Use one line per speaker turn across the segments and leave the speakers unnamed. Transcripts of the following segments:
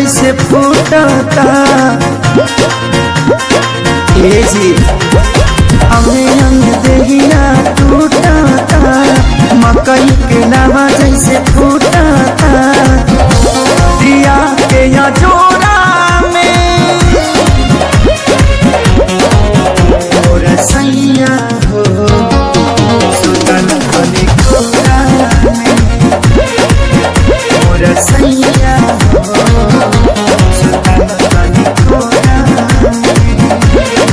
जैसे फूटता ए जी हमें अंग देहिया टूटता मकई के लावा जैसे फूटता दिया के या जोड़ा में और सैया हो सुतल बनी कोरा में और सैया हो सुतल बनी कोरा में।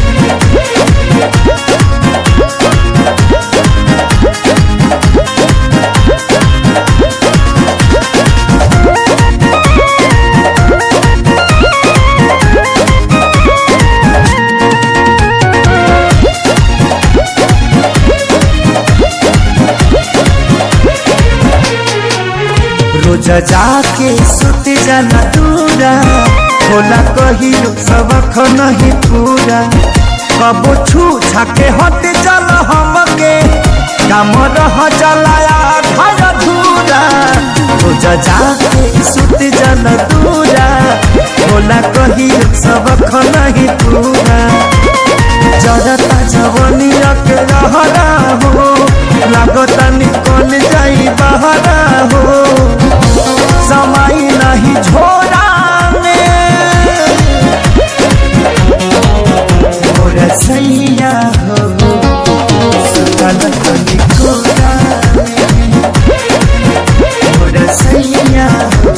रोज जाके सुत जाना दूरा होला कहियो सबक नहीं पूरा कबो छू छाके हट चल हमके काम रह चलाया घर धूरा रोज जाके सुत जाना दूरा होला कहियो सबक नहीं पूरा जरता जवनिया के रहरा हो लागता निकल जाई बहरा हो समय नहीं छोड़ा और सैया हो सुतल बनी कोरा में और सैया हो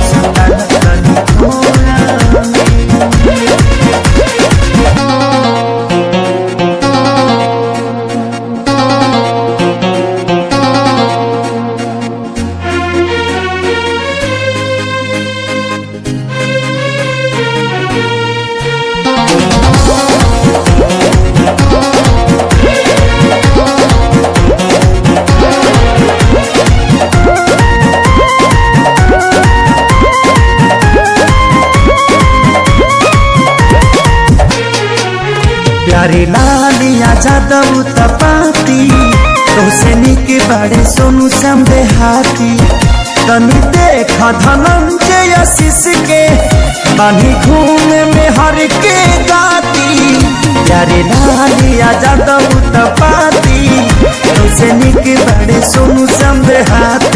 सुतल बनी कोरा में। प्यारे लालिया जादव तपाती तोसे निक बड़े सोनू समझे हाथी तनी देख धनंजय आशीष के बानी घूमे में हर के गाती प्यारे लालिया जादव तपाती तोसे निक बड़े सोनू समझे हाथी